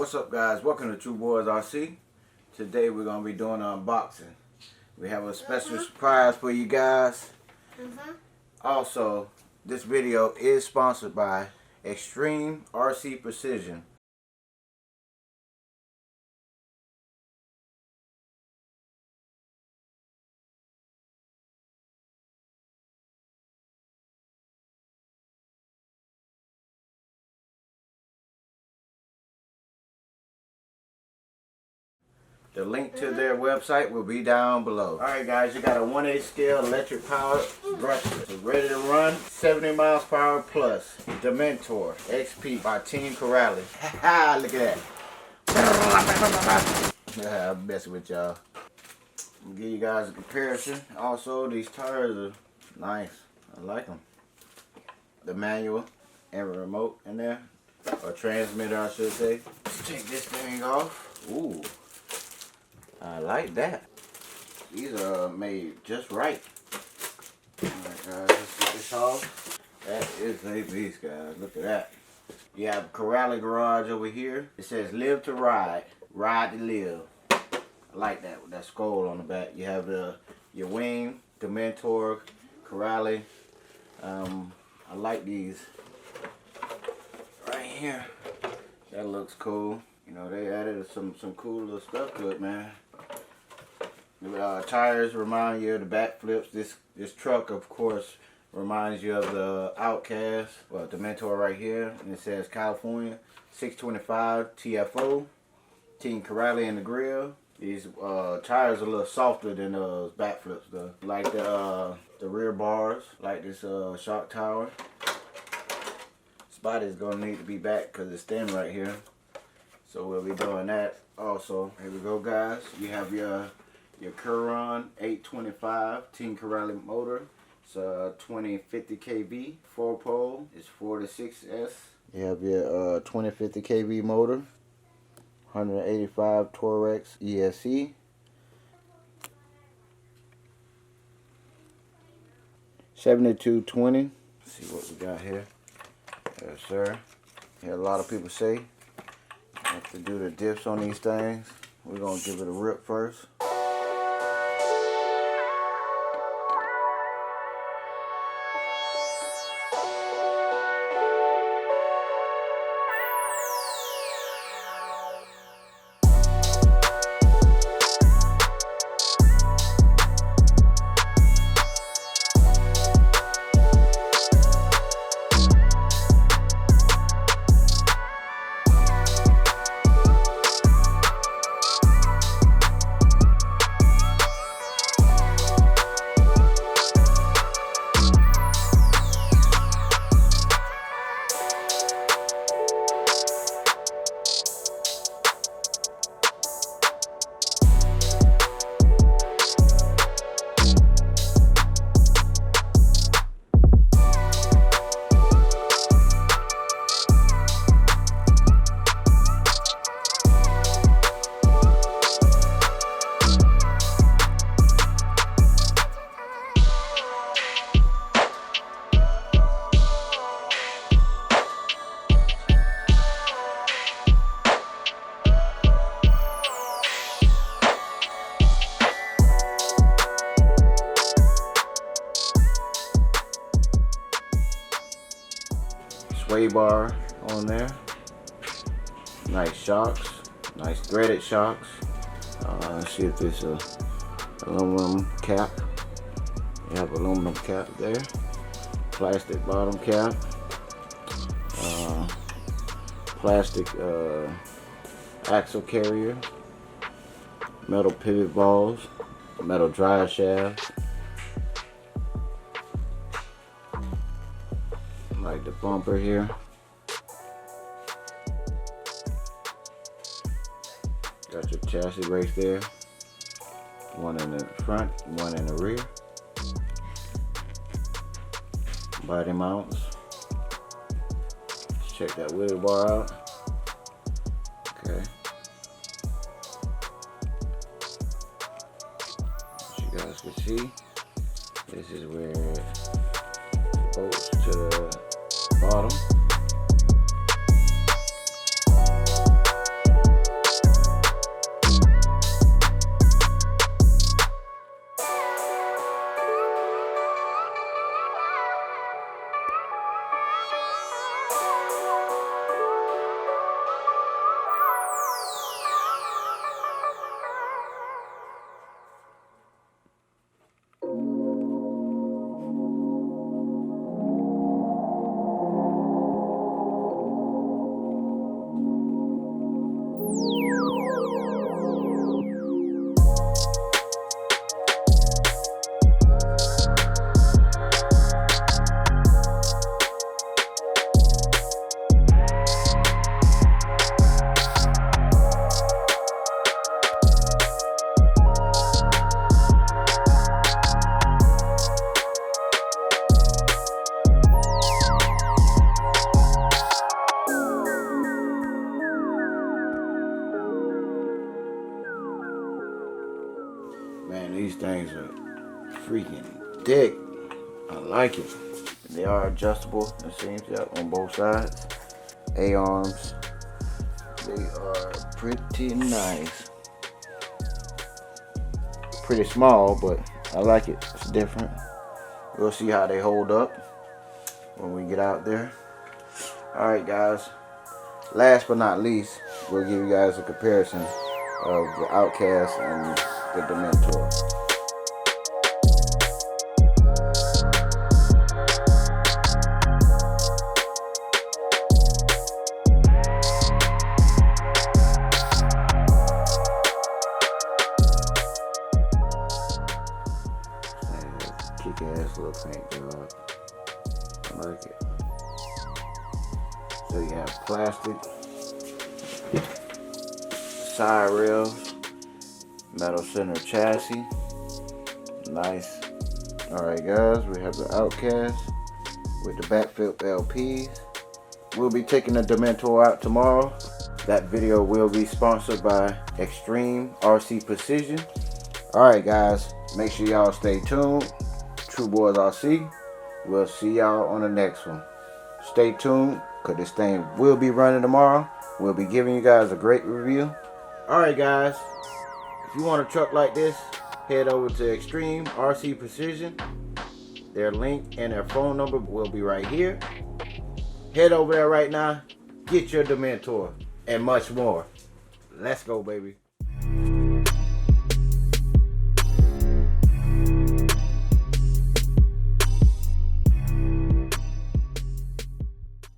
What's up, guys? Welcome to True Boys RC. Today we're going to be doing an unboxing. We have a special surprise for you guys. Also, this video is sponsored by Extreme RC Precision. The link to their website will be down below. Alright guys, you got a 1/8 scale electric powered brushless. It's ready to run 70 miles per hour plus. Dementor XP by Team Corrali. Haha, look at that. I'm messing with y'all. I'm gonna give you guys a comparison. Also, these tires are nice. I like them. The manual and remote in there. Or transmitter, I should say. Let's take this thing off. Ooh. I like that. These are made just right. Alright guys, let's get this off. That is a beast, guys. Look at that. You have Corrali Garage over here. It says live to ride, ride to live. I like that with that skull on the back. You have your wing, Dementor, Corrali. I like these right here. That looks cool. You know, they added some cool little stuff to it, man. The tires remind you of the back flips. This truck, of course, reminds you of the Outcast. Well, Dementor right here, and it says California 625 TFO, Team Corrali in the grill. These tires are a little softer than those back flips, though. Like the rear bars, like this shock tower. This body's gonna need to be back because it's thin right here. So we'll be doing that also. Here we go, guys. You have your Kraton 825 Team Corrali motor. It's a 2050 kV 4-pole. It's 4 to 6S. You have your 2050 kV motor. 185 Torex ESC. 7220. Let's see what we got here. Yes, sir. Here a lot of people say have to do the dips on these things. We're gonna give it a rip first. Sway bar on there. Nice shocks. Nice threaded shocks. Let's see if this aluminum cap. You have aluminum cap there. Plastic bottom cap. Plastic axle carrier. Metal pivot balls. Metal drive shaft. Like the bumper here. Got your chassis right there. One in the front, one in the rear. Body mounts. Let's check that wheel bar out. Okay. As you guys can see, this is where it bolts to the bottom. Man, these things are freaking thick. I like it. They are adjustable, it seems, yeah, on both sides. A-arms. They are pretty nice. Pretty small, but I like it. It's different. We'll see how they hold up when we get out there. Alright guys, last but not least, we'll give you guys a comparison of the Outcast and the Dementor. Kick ass little paint job. I like it. So you have plastic, side rails, metal center chassis. Nice. Alright guys, we have the Outcast with the backflip LPs. We'll be taking the Dementor out tomorrow. That video will be sponsored by Extreme RC Precision. Alright guys, make sure y'all stay tuned. True Boys RC. We'll see y'all on the next one. Stay tuned, because this thing will be running tomorrow. We'll be giving you guys a great review. Alright guys, if you want a truck like this, head over to Extreme RC Precision. Their link and their phone number will be right here. Head over there right now, get your Dementor, and much more. Let's go, baby.